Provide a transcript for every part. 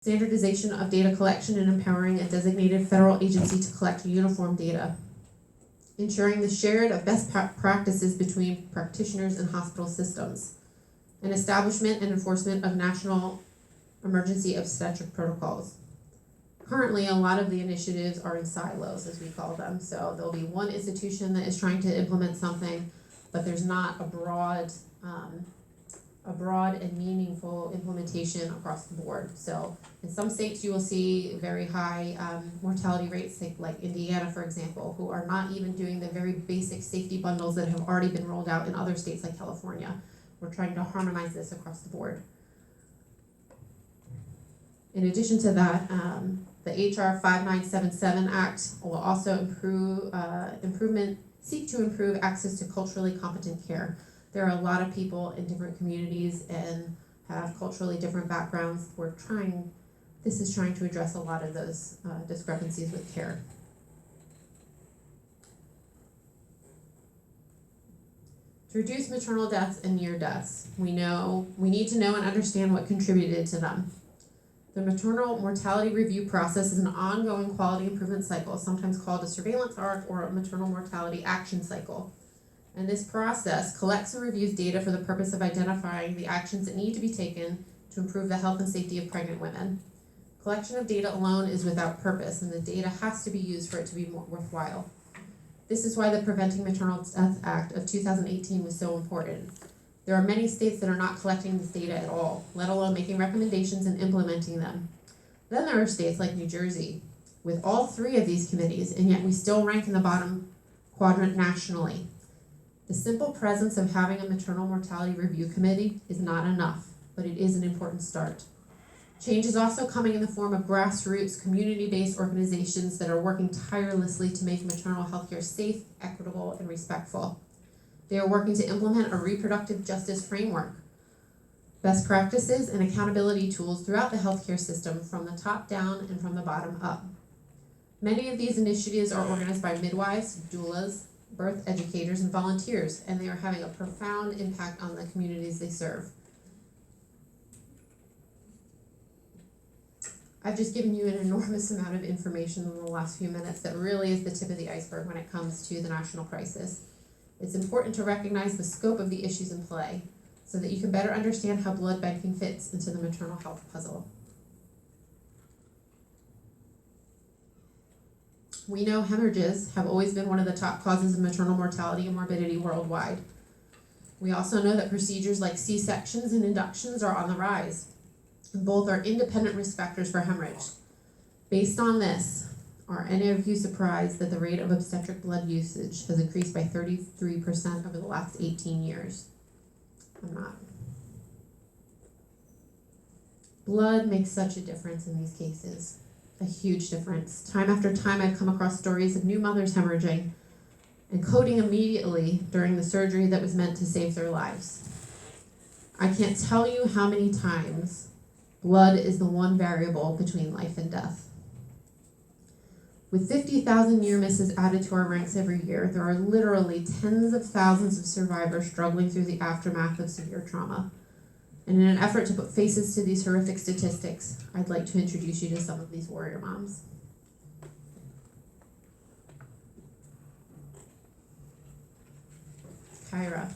standardization of data collection and empowering a designated federal agency to collect uniform data, ensuring the sharing of best practices between practitioners and hospital systems, and establishment and enforcement of national emergency obstetric protocols. Currently, a lot of the initiatives are in silos, as we call them. So there'll be one institution that is trying to implement something, but there's not a broad and meaningful implementation across the board. So in some states, you will see very high mortality rates, like Indiana, for example, who are not even doing the very basic safety bundles that have already been rolled out in other states like California. We're trying to harmonize this across the board. In addition to that, the HR 5977 Act will also seek to improve access to culturally competent care. There are a lot of people in different communities and have culturally different backgrounds. This is trying to address a lot of those discrepancies with care. To reduce maternal deaths and near deaths, we need to know and understand what contributed to them. The maternal mortality review process is an ongoing quality improvement cycle, sometimes called a surveillance arc or a maternal mortality action cycle. And this process collects and reviews data for the purpose of identifying the actions that need to be taken to improve the health and safety of pregnant women. Collection of data alone is without purpose, and the data has to be used for it to be more worthwhile. This is why the Preventing Maternal Death Act of 2018 was so important. There are many states that are not collecting this data at all, let alone making recommendations and implementing them. Then there are states like New Jersey, with all three of these committees, and yet we still rank in the bottom quadrant nationally. The simple presence of having a maternal mortality review committee is not enough, but it is an important start. Change is also coming in the form of grassroots, community-based organizations that are working tirelessly to make maternal health care safe, equitable, and respectful. They are working to implement a reproductive justice framework, best practices, and accountability tools throughout the healthcare system from the top down and from the bottom up. Many of these initiatives are organized by midwives, doulas, birth educators, and volunteers, and they are having a profound impact on the communities they serve. I've just given you an enormous amount of information in the last few minutes that really is the tip of the iceberg when it comes to the national crisis. It's important to recognize the scope of the issues in play so that you can better understand how blood banking fits into the maternal health puzzle. We know hemorrhages have always been one of the top causes of maternal mortality and morbidity worldwide. We also know that procedures like C-sections and inductions are on the rise. Both are independent risk factors for hemorrhage. Based on this, are any of you surprised that the rate of obstetric blood usage has increased by 33% over the last 18 years? I'm not. Blood makes such a difference in these cases, a huge difference. Time after time, I've come across stories of new mothers hemorrhaging and coding immediately during the surgery that was meant to save their lives. I can't tell you how many times blood is the one variable between life and death. With 50,000 near misses added to our ranks every year, there are literally tens of thousands of survivors struggling through the aftermath of severe trauma. And in an effort to put faces to these horrific statistics, I'd like to introduce you to some of these warrior moms. Kyra.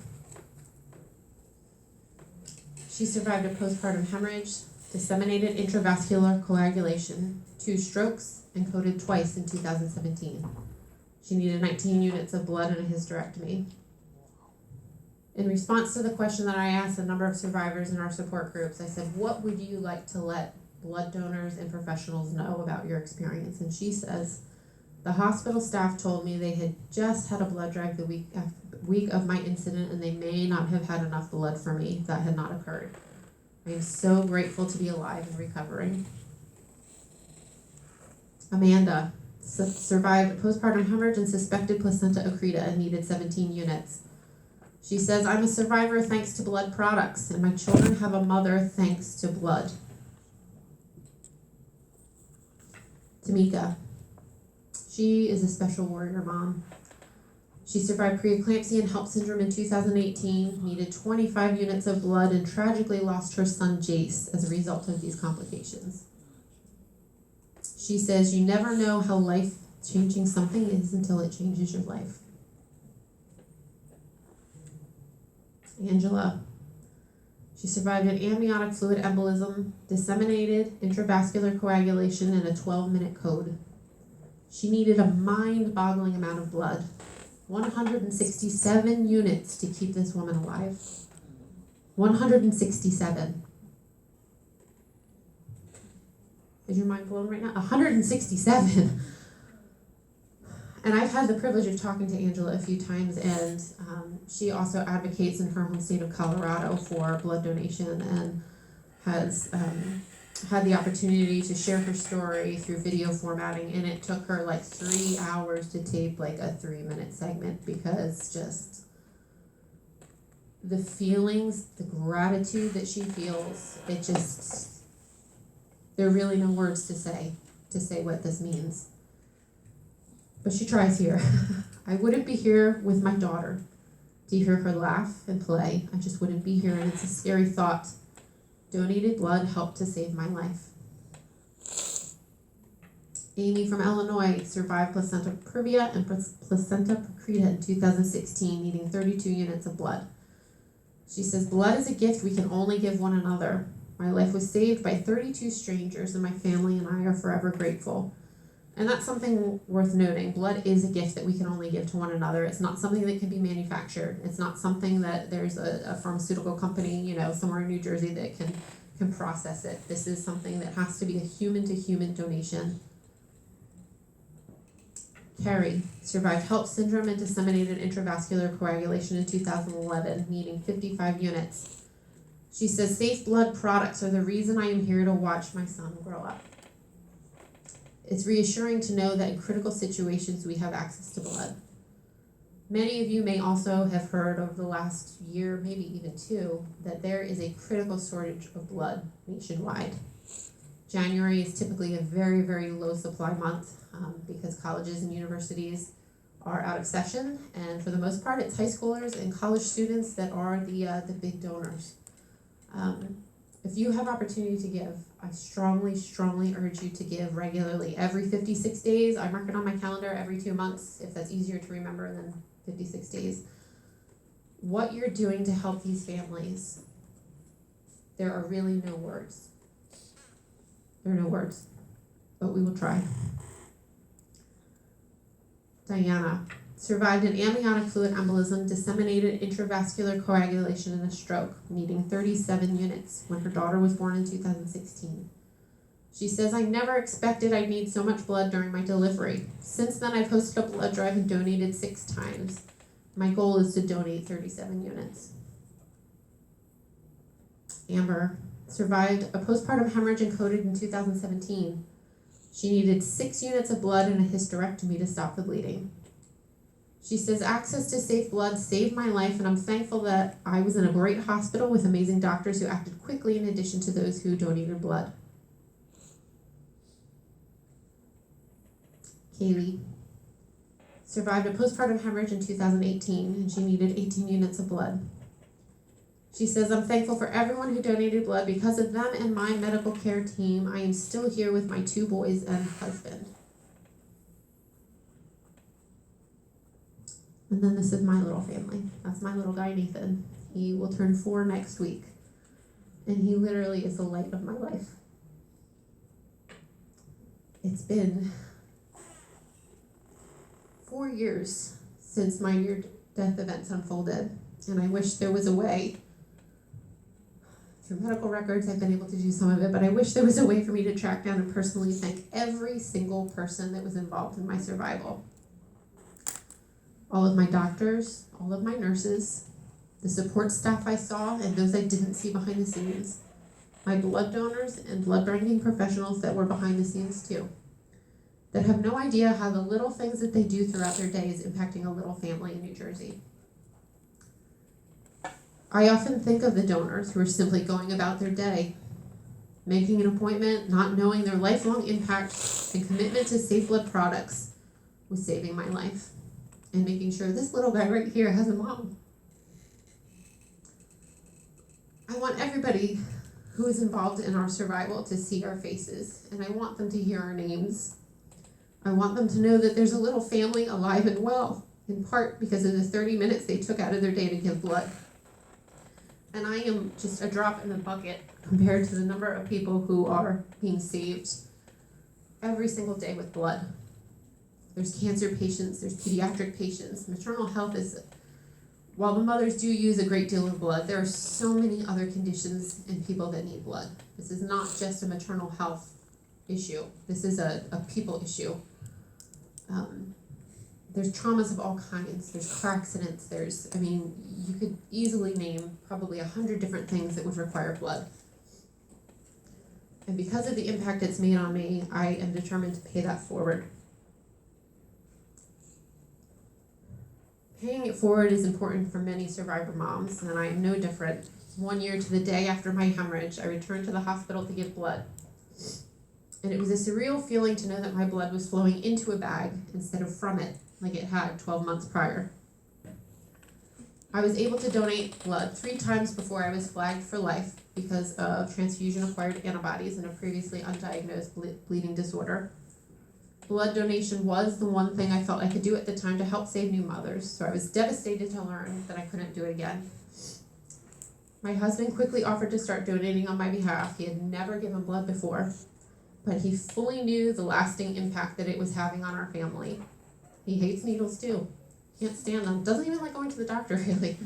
She survived a postpartum hemorrhage, disseminated intravascular coagulation, 2 strokes, and coded twice in 2017. She needed 19 units of blood and a hysterectomy. In response to the question that I asked a number of survivors in our support groups, I said, what would you like to let blood donors and professionals know about your experience? And she says, the hospital staff told me they had just had a blood drive the week of my incident, and they may not have had enough blood for me. That had not occurred. I am so grateful to be alive and recovering. Amanda survived postpartum hemorrhage and suspected placenta accreta and needed 17 units. She says, I'm a survivor thanks to blood products, and my children have a mother thanks to blood. Tamika. She is a special warrior mom. She survived preeclampsia and HELLP syndrome in 2018, needed 25 units of blood, and tragically lost her son Jace as a result of these complications. She says, you never know how life-changing something is until it changes your life. Angela. She survived an amniotic fluid embolism, disseminated intravascular coagulation, and a 12-minute code. She needed a mind-boggling amount of blood, 167 units to keep this woman alive. 167. Is your mind blown right now? 167. And I've had the privilege of talking to Angela a few times, and she also advocates in her home state of Colorado for blood donation and has had the opportunity to share her story through video formatting, and it took her like 3 hours to tape like a 3-minute segment because just the feelings, the gratitude that she feels, there are really no words to say what this means. But she tries here. I wouldn't be here with my daughter to hear her laugh and play. I just wouldn't be here, and it's a scary thought. Donated blood helped to save my life. Amy from Illinois survived placenta previa and placenta previa in 2016, needing 32 units of blood. She says, blood is a gift we can only give one another. My life was saved by 32 strangers, and my family and I are forever grateful. And that's something worth noting. Blood is a gift that we can only give to one another. It's not something that can be manufactured. It's not something that there's a pharmaceutical company, somewhere in New Jersey that can process it. This is something that has to be a human-to-human donation. Carrie survived HELLP syndrome and disseminated intravascular coagulation in 2011, needing 55 units. She says, safe blood products are the reason I am here to watch my son grow up. It's reassuring to know that in critical situations we have access to blood. Many of you may also have heard over the last year, maybe even 2, that there is a critical shortage of blood nationwide. January is typically a very, very low supply month because colleges and universities are out of session, and for the most part it's high schoolers and college students that are the big donors. If you have opportunity to give, I strongly, strongly urge you to give regularly. Every 56 days, I mark it on my calendar every 2 months, if that's easier to remember than 56 days. What you're doing to help these families, there are really no words. There are no words, but we will try. Diana survived an amniotic fluid embolism, disseminated intravascular coagulation, and a stroke, needing 37 units when her daughter was born in 2016. She says, I never expected I'd need so much blood during my delivery. Since then, I've hosted a blood drive and donated 6 times. My goal is to donate 37 units. Amber survived a postpartum hemorrhage and coded in 2017. She needed 6 units of blood and a hysterectomy to stop the bleeding. She says, access to safe blood saved my life, and I'm thankful that I was in a great hospital with amazing doctors who acted quickly in addition to those who donated blood. Kaylee survived a postpartum hemorrhage in 2018, and she needed 18 units of blood. She says, I'm thankful for everyone who donated blood. Because of them and my medical care team, I am still here with my 2 boys and husband. And then this is my little family. That's my little guy, Nathan. He will turn 4 next week. And he literally is the light of my life. It's been 4 years since my near-death events unfolded. And I wish there was a way. Through medical records, I've been able to do some of it, but I wish there was a way for me to track down and personally thank every single person that was involved in my survival. All of my doctors, all of my nurses, the support staff I saw and those I didn't see behind the scenes, my blood donors and blood banking professionals that were behind the scenes too, that have no idea how the little things that they do throughout their day is impacting a little family in New Jersey. I often think of the donors who are simply going about their day, making an appointment, not knowing their lifelong impact and commitment to safe blood products was saving my life. And making sure this little guy right here has a mom. I want everybody who is involved in our survival to see our faces, and I want them to hear our names. I want them to know that there's a little family alive and well, in part because of the 30 minutes they took out of their day to give blood. And I am just a drop in the bucket compared to the number of people who are being saved every single day with blood. There's cancer patients, there's pediatric patients. Maternal health is, while the mothers do use a great deal of blood, there are so many other conditions and people that need blood. This is not just a maternal health issue. This is a people issue. There's traumas of all kinds. There's car accidents. You could easily name probably 100 different things that would require blood. And because of the impact it's made on me, I am determined to pay that forward. Paying it forward is important for many survivor moms, and I am no different. 1 year to the day after my hemorrhage, I returned to the hospital to give blood. And it was a surreal feeling to know that my blood was flowing into a bag instead of from it, like it had 12 months prior. I was able to donate blood 3 times before I was flagged for life because of transfusion-acquired antibodies and a previously undiagnosed bleeding disorder. Blood donation was the one thing I felt I could do at the time to help save new mothers, so I was devastated to learn that I couldn't do it again. My husband quickly offered to start donating on my behalf. He had never given blood before, but he fully knew the lasting impact that it was having on our family. He hates needles too. Can't stand them. Doesn't even like going to the doctor, really.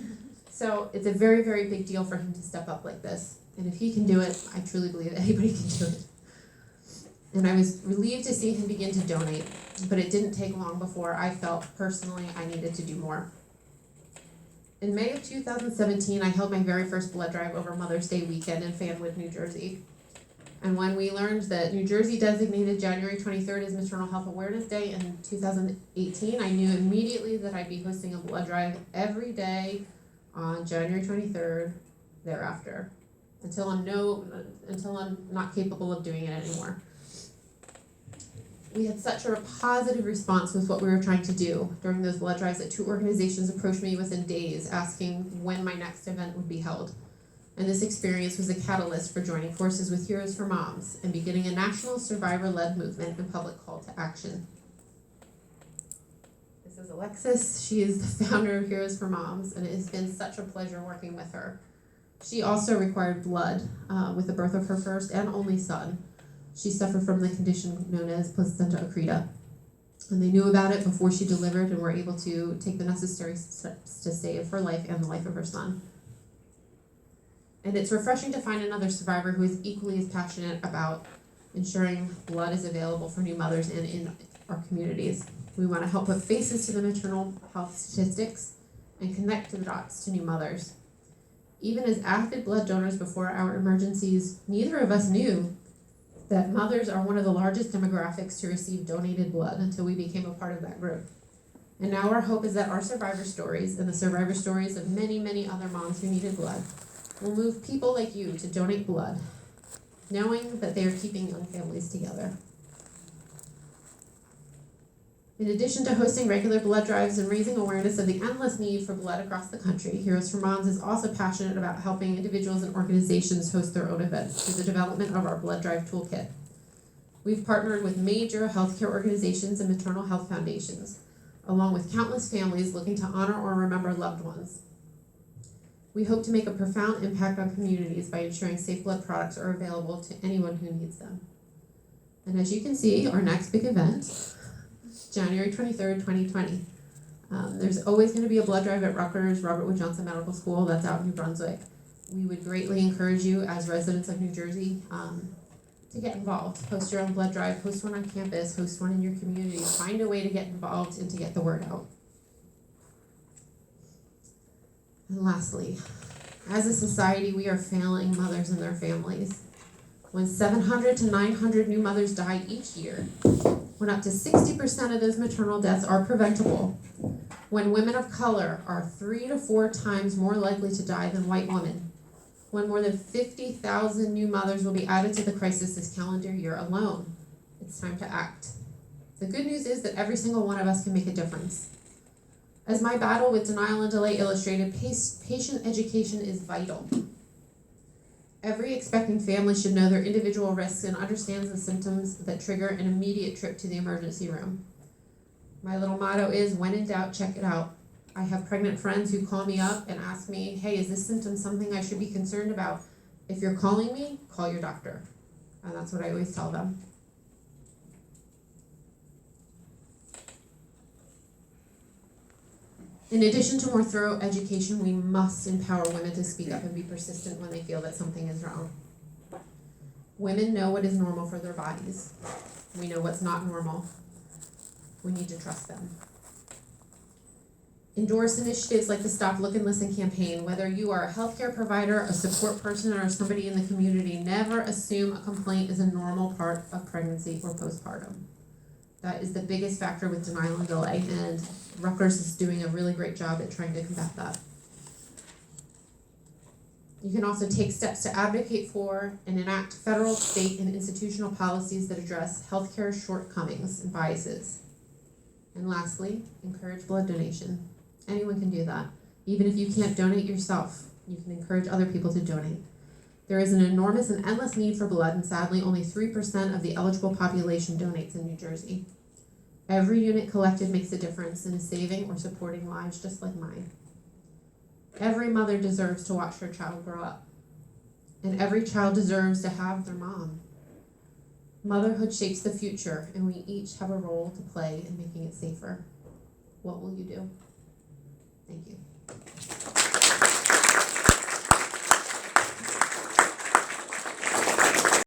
So it's a very, very big deal for him to step up like this. And if he can do it, I truly believe anybody can do it. And I was relieved to see him begin to donate, but it didn't take long before I felt personally I needed to do more. In May of 2017, I held my very first blood drive over Mother's Day weekend in Fanwood, New Jersey. And when we learned that New Jersey designated January 23rd as Maternal Health Awareness Day in 2018, I knew immediately that I'd be hosting a blood drive every day on January 23rd thereafter, until I'm not capable of doing it anymore. We had such a positive response with what we were trying to do during those blood drives that 2 organizations approached me within days asking when my next event would be held. And this experience was a catalyst for joining forces with Heroes for Moms and beginning a national survivor-led movement and public call to action. This is Alexis. She is the founder of Heroes for Moms, and it has been such a pleasure working with her. She also required blood with the birth of her first and only son. She suffered from the condition known as placenta accreta. And they knew about it before she delivered and were able to take the necessary steps to save her life and the life of her son. And it's refreshing to find another survivor who is equally as passionate about ensuring blood is available for new mothers and in our communities. We want to help put faces to the maternal health statistics and connect the dots to new mothers. Even as avid blood donors before our emergencies, neither of us knew that mothers are one of the largest demographics to receive donated blood until we became a part of that group. And now our hope is that our survivor stories and the survivor stories of many, many other moms who needed blood will move people like you to donate blood, knowing that they are keeping young families together. In addition to hosting regular blood drives and raising awareness of the endless need for blood across the country, Heroes for Moms is also passionate about helping individuals and organizations host their own events through the development of our blood drive toolkit. We've partnered with major healthcare organizations and maternal health foundations, along with countless families looking to honor or remember loved ones. We hope to make a profound impact on communities by ensuring safe blood products are available to anyone who needs them. And as you can see, our next big event, January 23rd, 2020. There's always going to be a blood drive at Rutgers Robert Wood Johnson Medical School. That's out in New Brunswick. We would greatly encourage you as residents of New Jersey to get involved. Host your own blood drive, host one on campus, host one in your community. Find a way to get involved and to get the word out. And lastly, as a society, we are failing mothers and their families. When 700 to 900 new mothers die each year, when up to 60% of those maternal deaths are preventable, when women of color are 3 to 4 times more likely to die than white women, when more than 50,000 new mothers will be added to the crisis this calendar year alone, it's time to act. The good news is that every single one of us can make a difference. As my battle with denial and delay illustrated, patient education is vital. Every expecting family should know their individual risks and understands the symptoms that trigger an immediate trip to the emergency room. My little motto is, when in doubt, check it out. I have pregnant friends who call me up and ask me, hey, is this symptom something I should be concerned about? If you're calling me, call your doctor. And that's what I always tell them. In addition to more thorough education, we must empower women to speak up and be persistent when they feel that something is wrong. Women know what is normal for their bodies. We know what's not normal. We need to trust them. Endorse initiatives like the Stop, Look, and Listen campaign. Whether you are a healthcare provider, a support person, or somebody in the community, never assume a complaint is a normal part of pregnancy or postpartum. That is the biggest factor with denial and delay, and Rutgers is doing a really great job at trying to combat that. You can also take steps to advocate for and enact federal, state, and institutional policies that address healthcare shortcomings and biases. And lastly, encourage blood donation. Anyone can do that. Even if you can't donate yourself, you can encourage other people to donate. There is an enormous and endless need for blood, and sadly, only 3% of the eligible population donates in New Jersey. Every unit collected makes a difference in saving or supporting lives just like mine. Every mother deserves to watch her child grow up, and every child deserves to have their mom. Motherhood shapes the future, and we each have a role to play in making it safer. What will you do? Thank you.